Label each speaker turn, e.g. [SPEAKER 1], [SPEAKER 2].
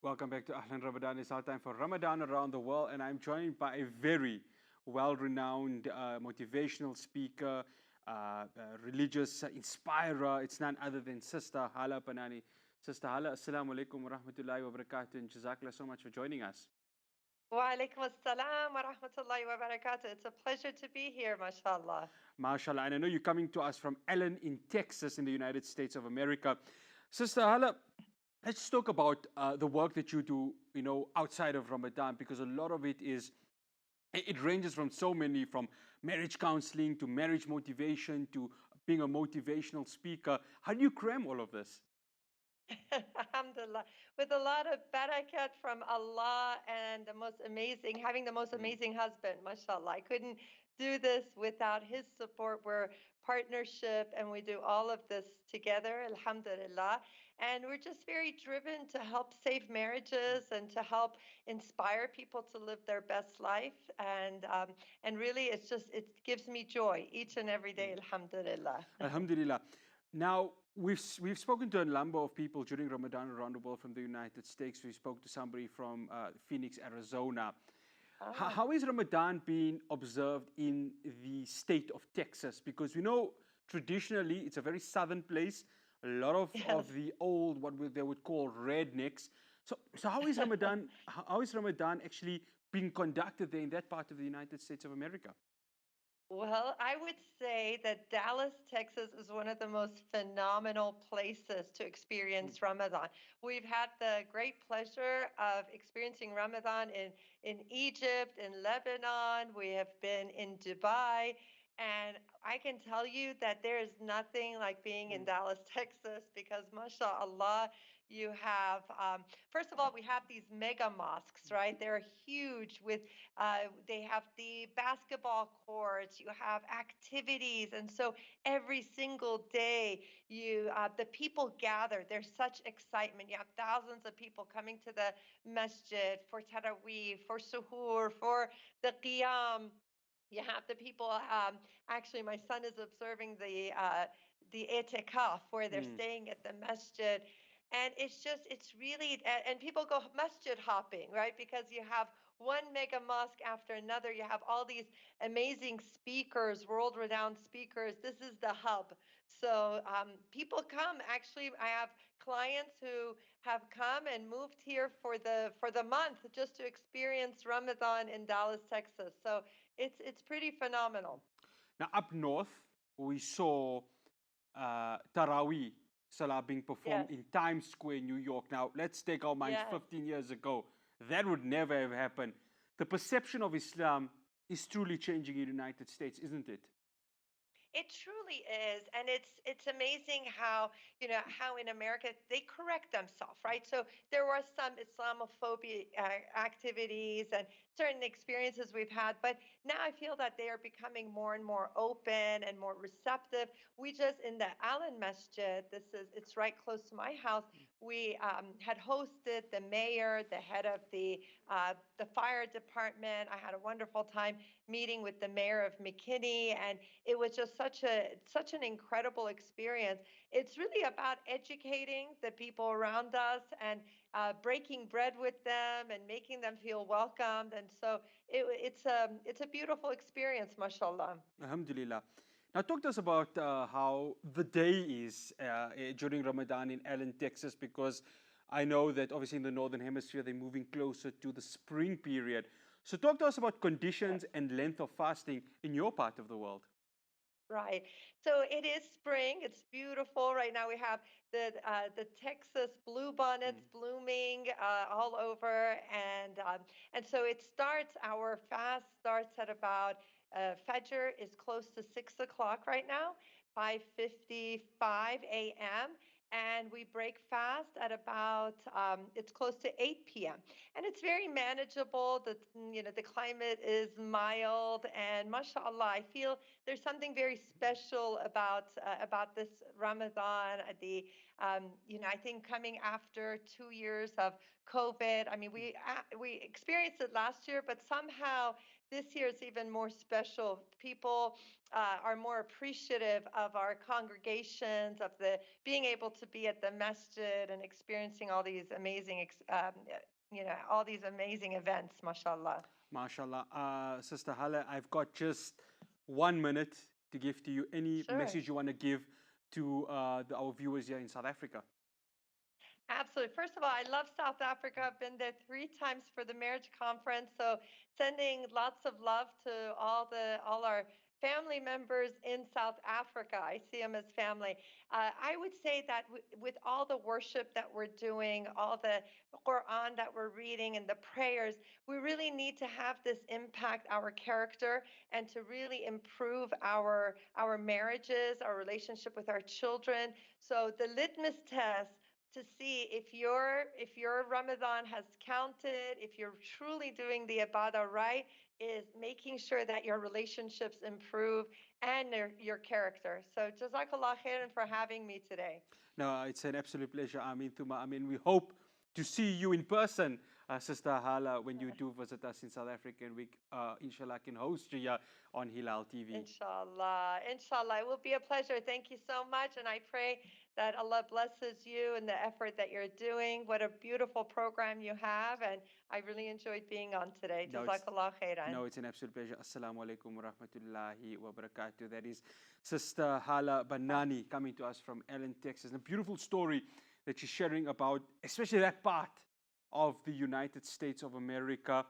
[SPEAKER 1] Welcome back to Ahlan Ramadan. It's our time for Ramadan around the world, and I'm joined by a very well-renowned motivational speaker, religious inspirer. It's none other than Sister Hala Panani. Sister Hala, Assalamu alaikum wa rahmatullahi wa barakatuh, and Jazakallah so much for joining us.
[SPEAKER 2] Wa alaikum assalam wa rahmatullahi wa barakatuh. It's a pleasure to be here, mashallah.
[SPEAKER 1] MashaAllah. And I know you're coming to us from Allen in Texas in the United States of America. Sister Hala, let's talk about the work that you do, outside of Ramadan, because a lot of it ranges from so many, from marriage counseling to marriage motivation to being a motivational speaker. How do you cram all of this?
[SPEAKER 2] Alhamdulillah. With a lot of barakat from Allah and having the most
[SPEAKER 1] Mm.
[SPEAKER 2] amazing husband, mashallah. I couldn't do this without his support. We're partnership and we do all of this together, alhamdulillah. And we're just very driven to help save marriages and to help inspire people to live their best life. And really, it gives me joy each and every day, alhamdulillah.
[SPEAKER 1] Alhamdulillah. Now, we've spoken to a number of people during Ramadan around the world from the United States. We spoke to somebody from Phoenix, Arizona.
[SPEAKER 2] Ah,
[SPEAKER 1] How is Ramadan being observed in the state of Texas? Because we know traditionally it's a very southern place. A lot of
[SPEAKER 2] yes.
[SPEAKER 1] the old, they would call rednecks. So how is Ramadan actually being conducted there in that part of the United States of America?
[SPEAKER 2] Well, I would say that Dallas, Texas is one of the most phenomenal places to
[SPEAKER 1] Mm.
[SPEAKER 2] experience Ramadan. We've had the great pleasure of experiencing Ramadan in Egypt, in Lebanon. We have been in Dubai. And I can tell you that there is nothing like being in
[SPEAKER 1] Mm.
[SPEAKER 2] Dallas, Texas, because mashallah, you have, first of all, we have these mega mosques, right? They're huge they have the basketball courts, you have activities, and so every single day the people gather. There's such excitement. You have thousands of people coming to the masjid for tarawih, for suhoor, for the qiyam. You have the people. Actually, my son is observing the itikaf where they're
[SPEAKER 1] Mm.
[SPEAKER 2] staying at the masjid, and it's really and people go masjid hopping, right? Because you have one mega mosque after another. You have all these amazing speakers, world renowned speakers. This is the hub. So people come. Actually, I have clients who have come and moved here for the month just to experience Ramadan in Dallas, Texas. So it's pretty phenomenal.
[SPEAKER 1] Now, up north, we saw Taraweeh Salah being performed
[SPEAKER 2] Yes,
[SPEAKER 1] in Times Square, New York. Now, let's take our minds
[SPEAKER 2] yes.
[SPEAKER 1] 15 years ago. That would never have happened. The perception of Islam is truly changing in the United States, isn't it?
[SPEAKER 2] It truly is, and it's amazing how in America they correct themselves, right? So there were some Islamophobia activities and certain experiences we've had, but now I feel that they are becoming more and more open and more receptive. We just in the Allen Masjid, it's right close to my house. We had hosted the mayor, the head of the fire department. I had a wonderful time meeting with the mayor of McKinney, and it was just such an incredible experience. It's really about educating the people around us and breaking bread with them and making them feel welcomed. And so it's a beautiful experience, mashallah.
[SPEAKER 1] Alhamdulillah. Now, talk to us about how the day is during Ramadan in Allen, Texas, because I know that obviously in the Northern Hemisphere they're moving closer to the spring period. So, talk to us about
[SPEAKER 2] Yes.
[SPEAKER 1] conditions and length of fasting in your part of the world.
[SPEAKER 2] Right. So it is spring. It's beautiful. Right now we have the Texas bluebonnets
[SPEAKER 1] Mm.
[SPEAKER 2] blooming all over, and so it starts. Our fast starts at about Fajr is close to 6 o'clock right now, 5:55 a.m. And we break fast at about it's close to 8 p.m. And it's very manageable. The climate is mild, and mashallah, I feel there's something very special about this Ramadan. I think coming after 2 years of COVID. I mean, we experienced it last year, but somehow this year is even more special. People are more appreciative of our congregations, of the being able to be at the masjid and experiencing all these amazing, all these amazing events, mashallah.
[SPEAKER 1] MashaAllah. Sister Haleh, I've got just 1 minute to give to you. Any
[SPEAKER 2] Sure.
[SPEAKER 1] message you want to give to our viewers here in South Africa?
[SPEAKER 2] Absolutely. First of all, I love South Africa. I've been there 3 times for the marriage conference. So sending lots of love to all our family members in South Africa. I see them as family. I would say that with all the worship that we're doing, all the Quran that we're reading, and the prayers, we really need to have this impact our character and to really improve our marriages, our relationship with our children. So the litmus test to see if your Ramadan has counted, if you're truly doing the ibadah right, is making sure that your relationships improve and your character. So jazakallah khairan for having me today.
[SPEAKER 1] No, it's an absolute pleasure. I mean, Tuma, I mean, we hope to see you in person, Sister Hala, when you do visit us in South Africa, and we, inshallah, can host you here on Hilaal TV.
[SPEAKER 2] Inshallah. Inshallah. It will be a pleasure. Thank you so much. And I pray that Allah blesses you and the effort that you're doing. What a beautiful program you have. And I really enjoyed being on today.
[SPEAKER 1] No, it's
[SPEAKER 2] Jazakallah khairan.
[SPEAKER 1] no, it's an absolute pleasure. Assalamu alaikum wa rahmatullahi wa barakatuh. That is Sister Hala Banani coming to us from Allen, Texas. And a beautiful story that she's sharing about, especially that part of the United States of America